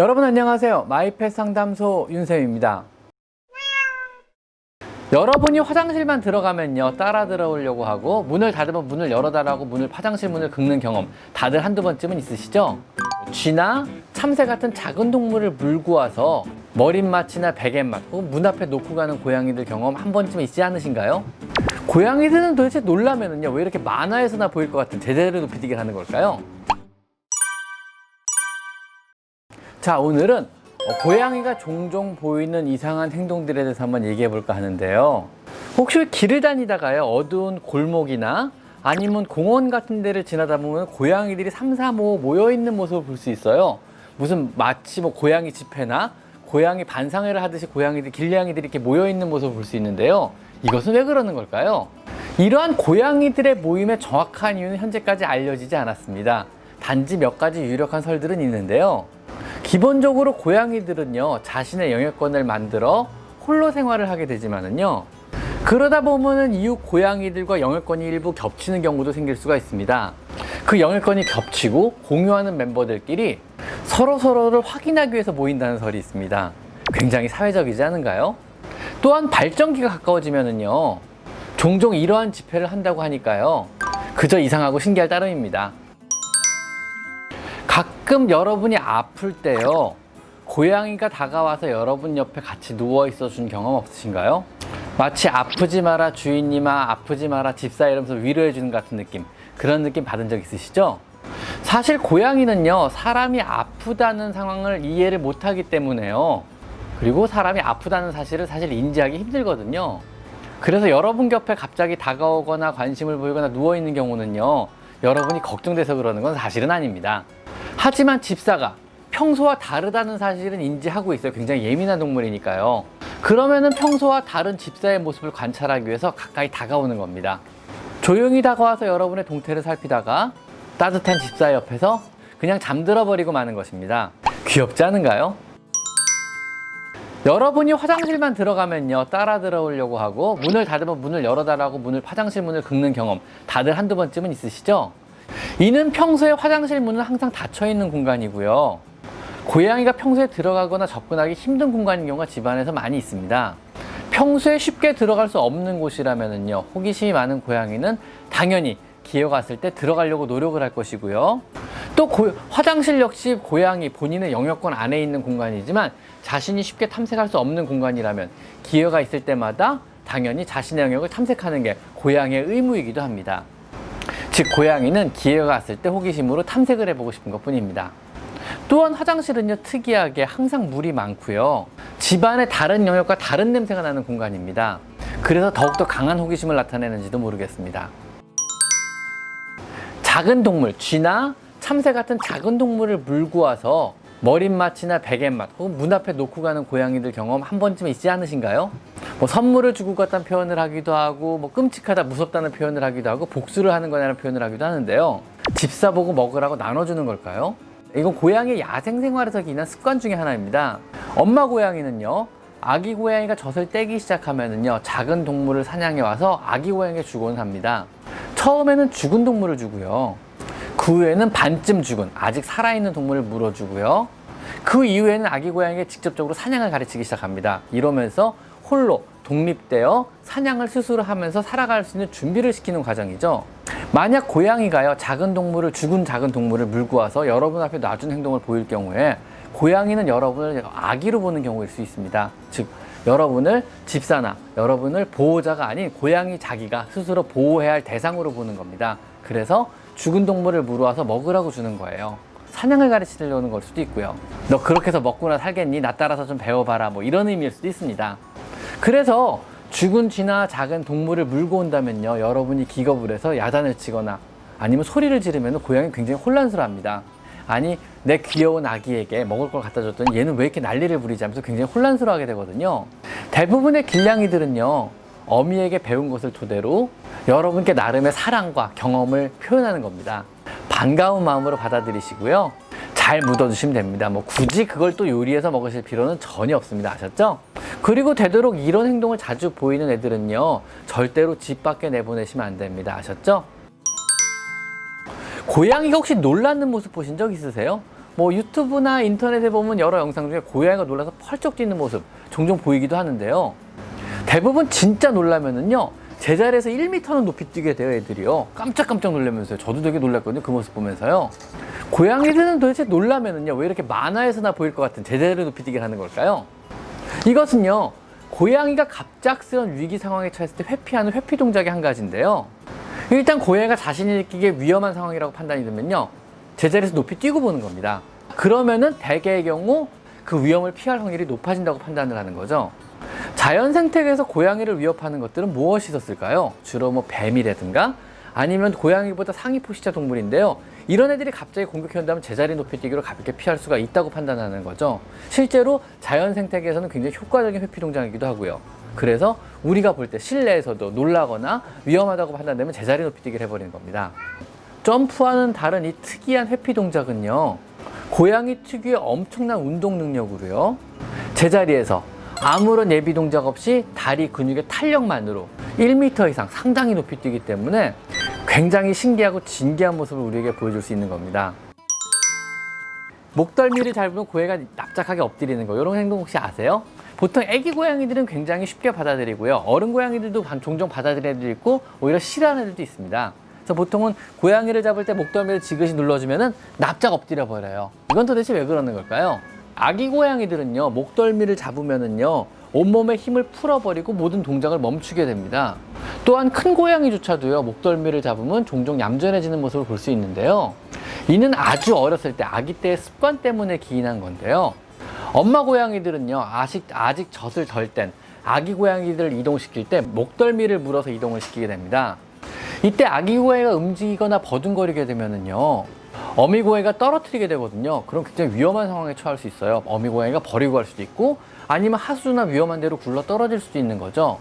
여러분 안녕하세요. 마이펫 상담소 윤쌤입니다. 여러분이 화장실만 들어가면요 따라 들어오려고 하고 문을 닫으면 문을 열어달라고 화장실 문을 긁는 경험 다들 한두 번쯤은 있으시죠? 쥐나 참새 같은 작은 동물을 물고 와서 머릿맛이나 베갯맛 혹은 문 앞에 놓고 가는 고양이들 경험 한 번쯤 있지 않으신가요? 고양이들은 도대체 놀라면은요 왜 이렇게 만화에서나 보일 것 같은 제자리로 비디기를 하는 걸까요? 자, 오늘은 고양이가 종종 보이는 이상한 행동들에 대해서 한번 얘기해 볼까 하는데요. 혹시 길을 다니다가요 어두운 골목이나 아니면 공원 같은 데를 지나다 보면 고양이들이 3, 4, 5 모여 있는 모습을 볼 수 있어요. 무슨 마치 고양이 집회나 고양이 반상회를 하듯이 길냥이들이 이렇게 모여 있는 모습을 볼 수 있는데요. 이것은 왜 그러는 걸까요? 이러한 고양이들의 모임의 정확한 이유는 현재까지 알려지지 않았습니다. 단지 몇 가지 유력한 설들은 있는데요. 기본적으로 고양이들은요 자신의 영역권을 만들어 홀로 생활을 하게 되지만은요 그러다 보면은 이웃 고양이들과 영역권이 일부 겹치는 경우도 생길 수가 있습니다. 그 영역권이 겹치고 공유하는 멤버들끼리 서로를 확인하기 위해서 모인다는 설이 있습니다. 굉장히 사회적이지 않은가요? 또한 발정기가 가까워지면은요 종종 이러한 집회를 한다고 하니까요 그저 이상하고 신기할 따름입니다. 가끔 여러분이 아플 때요 고양이가 다가와서 여러분 옆에 같이 누워 있어 준 경험 없으신가요? 마치 아프지 마라 주인님아, 아프지 마라 집사 이러면서 위로해 주는 같은 느낌, 그런 느낌 받은 적 있으시죠? 사실 고양이는요 사람이 아프다는 상황을 이해를 못하기 때문에요 그리고 사람이 아프다는 사실을 사실 인지하기 힘들거든요. 그래서 여러분 곁에 갑자기 다가오거나 관심을 보이거나 누워 있는 경우는요 여러분이 걱정돼서 그러는 건 사실은 아닙니다. 하지만 집사가 평소와 다르다는 사실은 인지하고 있어요. 굉장히 예민한 동물이니까요. 그러면은 평소와 다른 집사의 모습을 관찰하기 위해서 가까이 다가오는 겁니다. 조용히 다가와서 여러분의 동태를 살피다가 따뜻한 집사 옆에서 그냥 잠들어 버리고 마는 것입니다. 귀엽지 않은가요? 여러분이 화장실만 들어가면요 따라 들어오려고 하고 문을 닫으면 문을 열어달라고 화장실 문을 긁는 경험 다들 한두 번쯤은 있으시죠? 이는 평소에 화장실 문은 항상 닫혀 있는 공간이고요. 고양이가 평소에 들어가거나 접근하기 힘든 공간인 경우가 집안에서 많이 있습니다. 평소에 쉽게 들어갈 수 없는 곳이라면요 호기심이 많은 고양이는 당연히 기회가 왔을 때 들어가려고 노력을 할 것이고요. 또 화장실 역시 고양이 본인의 영역권 안에 있는 공간이지만 자신이 쉽게 탐색할 수 없는 공간이라면 기회가 있을 때마다 당연히 자신의 영역을 탐색하는 게 고양이의 의무이기도 합니다. 즉 고양이는 기회가 왔을 때 호기심으로 탐색을 해보고 싶은 것 뿐입니다. 또한 화장실은요 특이하게 항상 물이 많고요 집안의 다른 영역과 다른 냄새가 나는 공간입니다. 그래서 더욱더 강한 호기심을 나타내는지도 모르겠습니다. 작은 동물, 쥐나 참새 같은 작은 동물을 물고 와서 머릿맛이나 베갯맛 혹은 문 앞에 놓고 가는 고양이들 경험 한 번쯤 있지 않으신가요? 선물을 주고 갔다는 표현을 하기도 하고 끔찍하다 무섭다는 표현을 하기도 하고 복수를 하는 거냐는 표현을 하기도 하는데요 집사 보고 먹으라고 나눠주는 걸까요? 이건 고양이의 야생 생활에서 기인한 습관 중에 하나입니다. 엄마 고양이는요 아기 고양이가 젖을 떼기 시작하면은요 작은 동물을 사냥해 와서 아기 고양이에 주곤 합니다. 처음에는 죽은 동물을 주고요 그 후에는 반쯤 죽은 아직 살아있는 동물을 물어주고요 그 이후에는 아기 고양이에게 직접적으로 사냥을 가르치기 시작합니다. 이러면서 홀로 독립되어 사냥을 스스로 하면서 살아갈 수 있는 준비를 시키는 과정이죠. 만약 고양이가요 죽은 작은 동물을 물고 와서 여러분 앞에 놔준 행동을 보일 경우에 고양이는 여러분을 아기로 보는 경우일 수 있습니다. 즉 여러분을 집사나 여러분을 보호자가 아닌 고양이 자기가 스스로 보호해야 할 대상으로 보는 겁니다. 그래서 죽은 동물을 물어와서 먹으라고 주는 거예요. 사냥을 가르치려는 걸 수도 있고요. 너 그렇게 해서 먹고나 살겠니? 나 따라서 좀 배워봐라 이런 의미일 수도 있습니다. 그래서 죽은 쥐나 작은 동물을 물고 온다면요 여러분이 기겁을 해서 야단을 치거나 아니면 소리를 지르면 고양이 굉장히 혼란스러워합니다. 아니 내 귀여운 아기에게 먹을 걸 갖다 줬더니 얘는 왜 이렇게 난리를 부리지 하면서 굉장히 혼란스러워하게 되거든요. 대부분의 길냥이들은요 어미에게 배운 것을 토대로 여러분께 나름의 사랑과 경험을 표현하는 겁니다. 반가운 마음으로 받아들이시고요 잘 묻어주시면 됩니다. 굳이 그걸 또 요리해서 먹으실 필요는 전혀 없습니다. 아셨죠? 그리고 되도록 이런 행동을 자주 보이는 애들은요 절대로 집 밖에 내보내시면 안 됩니다. 아셨죠? 고양이가 혹시 놀라는 모습 보신 적 있으세요? 뭐 유튜브나 인터넷에 보면 여러 영상 중에 고양이가 놀라서 펄쩍 뛰는 모습 종종 보이기도 하는데요. 대부분 진짜 놀라면은요, 제자리에서 1m는 높이 뛰게 돼요, 애들이요. 깜짝깜짝 놀라면서요. 저도 되게 놀랐거든요, 그 모습 보면서요. 고양이들은 도대체 놀라면은요, 왜 이렇게 만화에서나 보일 것 같은 제자리로 높이 뛰기를 하는 걸까요? 이것은요, 고양이가 갑작스러운 위기 상황에 처했을 때 회피하는 회피 동작의 한 가지인데요. 일단 고양이가 자신이 느끼기에 위험한 상황이라고 판단이 되면요, 제자리에서 높이 뛰고 보는 겁니다. 그러면은 대개의 경우 그 위험을 피할 확률이 높아진다고 판단을 하는 거죠. 자연 생태계에서 고양이를 위협하는 것들은 무엇이 있었을까요? 주로 뭐 뱀이라든가 아니면 고양이보다 상위 포식자 동물인데요. 이런 애들이 갑자기 공격해온다면 제자리 높이 뛰기로 가볍게 피할 수가 있다고 판단하는 거죠. 실제로 자연 생태계에서는 굉장히 효과적인 회피 동작이기도 하고요. 그래서 우리가 볼 때 실내에서도 놀라거나 위험하다고 판단되면 제자리 높이 뛰기를 해버리는 겁니다. 점프와는 다른 이 특이한 회피 동작은요, 고양이 특유의 엄청난 운동 능력으로요, 제자리에서 아무런 예비 동작 없이 다리 근육의 탄력만으로 1m 이상 상당히 높이 뛰기 때문에 굉장히 신기하고 진기한 모습을 우리에게 보여줄 수 있는 겁니다. 목덜미를 잡으면 고양이가 납작하게 엎드리는 거, 이런 행동 혹시 아세요? 보통 애기 고양이들은 굉장히 쉽게 받아들이고요, 어른 고양이들도 종종 받아들이는 애들도 있고 오히려 싫어하는 애들도 있습니다. 그래서 보통은 고양이를 잡을 때 목덜미를 지그시 눌러주면은 납작 엎드려 버려요. 이건 도대체 왜 그러는 걸까요? 아기 고양이들은요, 목덜미를 잡으면은요, 온몸에 힘을 풀어버리고 모든 동작을 멈추게 됩니다. 또한 큰 고양이조차도요, 목덜미를 잡으면 종종 얌전해지는 모습을 볼 수 있는데요. 이는 아주 어렸을 때, 아기 때의 습관 때문에 기인한 건데요. 엄마 고양이들은요, 아직 젖을 덜 뗀 아기 고양이들을 이동시킬 때 목덜미를 물어서 이동을 시키게 됩니다. 이때 아기 고양이가 움직이거나 버둥거리게 되면은요, 어미 고양이가 떨어뜨리게 되거든요. 그럼 굉장히 위험한 상황에 처할 수 있어요. 어미 고양이가 버리고 갈 수도 있고 아니면 하수나 위험한 데로 굴러 떨어질 수도 있는 거죠.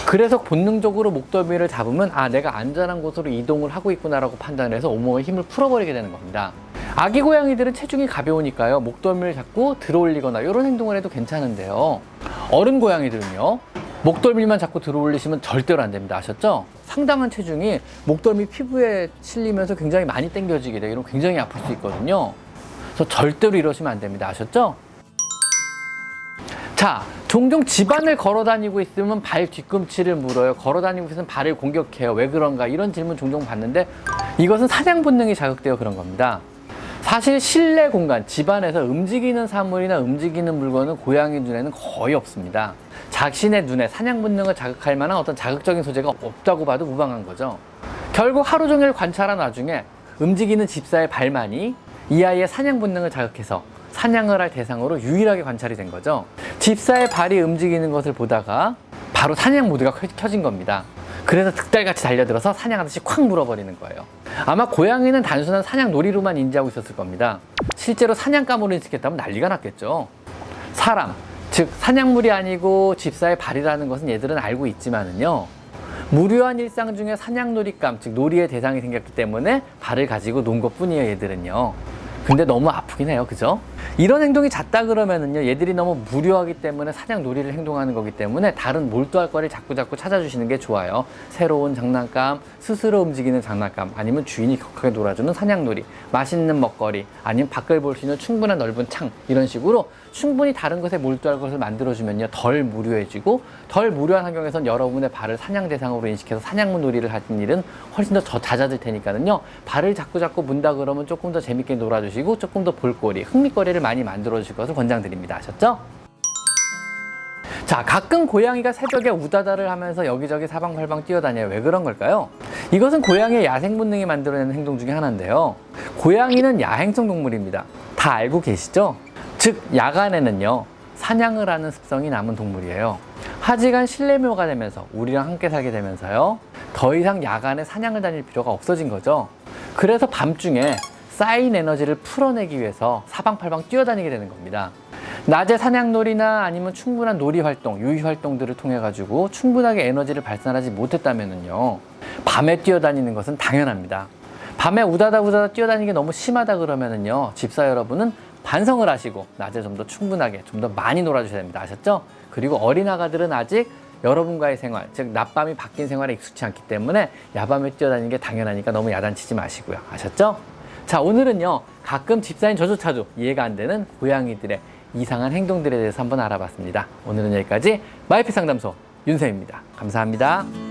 그래서 본능적으로 목덜미를 잡으면 아, 내가 안전한 곳으로 이동을 하고 있구나라고 판단해서 온몸에 힘을 풀어버리게 되는 겁니다. 아기 고양이들은 체중이 가벼우니까요, 목덜미를 잡고 들어올리거나 이런 행동을 해도 괜찮은데요. 어른 고양이들은요, 목덜미만 잡고 들어올리시면 절대로 안 됩니다. 아셨죠? 상당한 체중이 목덜미 피부에 실리면서 굉장히 많이 당겨지게 돼요. 이러면 굉장히 아플 수 있거든요. 그래서 절대로 이러시면 안 됩니다. 아셨죠? 자, 종종 집안을 걸어 다니고 있으면 발 뒤꿈치를 물어요. 걸어 다니고 있으면 발을 공격해요. 왜 그런가? 이런 질문 종종 받는데 이것은 사냥 본능이 자극되어 그런 겁니다. 사실 실내 공간, 집안에서 움직이는 사물이나 움직이는 물건은 고양이 눈에는 거의 없습니다. 자신의 눈에 사냥 본능을 자극할 만한 어떤 자극적인 소재가 없다고 봐도 무방한 거죠. 결국 하루 종일 관찰한 와중에 움직이는 집사의 발만이 이 아이의 사냥 본능을 자극해서 사냥을 할 대상으로 유일하게 관찰이 된 거죠. 집사의 발이 움직이는 것을 보다가 바로 사냥 모드가 켜진 겁니다. 그래서 득달같이 달려들어서 사냥하듯이 콱 물어버리는 거예요. 아마 고양이는 단순한 사냥 놀이로만 인지하고 있었을 겁니다. 실제로 사냥감으로 인식했다면 난리가 났겠죠. 사람, 즉 사냥물이 아니고 집사의 발이라는 것은 얘들은 알고 있지만은요, 무료한 일상 중에 사냥 놀잇감, 즉 놀이의 대상이 생겼기 때문에 발을 가지고 논 것뿐이에요, 얘들은요. 근데 너무 아프긴 해요, 그죠? 이런 행동이 잦다 그러면은요, 얘들이 너무 무료하기 때문에 사냥 놀이를 행동하는 거기 때문에 다른 몰두할 거리를 자꾸 찾아주시는 게 좋아요. 새로운 장난감, 스스로 움직이는 장난감, 아니면 주인이 격하게 놀아주는 사냥놀이, 맛있는 먹거리, 아니면 밖을 볼 수 있는 충분한 넓은 창, 이런 식으로 충분히 다른 것에 몰두할 것을 만들어주면요, 덜 무료해지고 덜 무료한 환경에선 여러분의 발을 사냥 대상으로 인식해서 사냥문 놀이를 하는 일은 훨씬 더 잦아질 테니까는요, 발을 자꾸 문다 그러면 조금 더 재밌게 놀아주시고 조금 더 볼거리, 흥미거리를 많이 만들어 주실 것을 권장드립니다. 아셨죠? 자, 가끔 고양이가 새벽에 우다다를 하면서 여기저기 사방팔방 뛰어다녀요. 왜 그런 걸까요? 이것은 고양이의 야생 본능이 만들어내는 행동 중에 하나인데요. 고양이는 야행성 동물입니다. 다 알고 계시죠? 즉, 야간에는요, 사냥을 하는 습성이 남은 동물이에요. 하지만 실내묘가 되면서 우리랑 함께 살게 되면서요, 더 이상 야간에 사냥을 다닐 필요가 없어진 거죠. 그래서 밤중에 쌓인 에너지를 풀어내기 위해서 사방팔방 뛰어다니게 되는 겁니다. 낮에 사냥놀이나 아니면 충분한 놀이활동, 유의활동들을 통해 가지고 충분하게 에너지를 발산하지 못했다면요, 밤에 뛰어다니는 것은 당연합니다. 밤에 우다다 뛰어다니는 게 너무 심하다 그러면은요, 집사 여러분은 반성을 하시고 낮에 좀 더 충분하게, 좀 더 많이 놀아주셔야 됩니다. 아셨죠? 그리고 어린 아가들은 아직 여러분과의 생활, 즉 낮밤이 바뀐 생활에 익숙치 않기 때문에 야밤에 뛰어다니는 게 당연하니까 너무 야단치지 마시고요. 아셨죠? 자, 오늘은요, 가끔 집사인 저조차도 이해가 안 되는 고양이들의 이상한 행동들에 대해서 한번 알아봤습니다. 오늘은 여기까지 마이펫 상담소 윤쌤입니다. 감사합니다.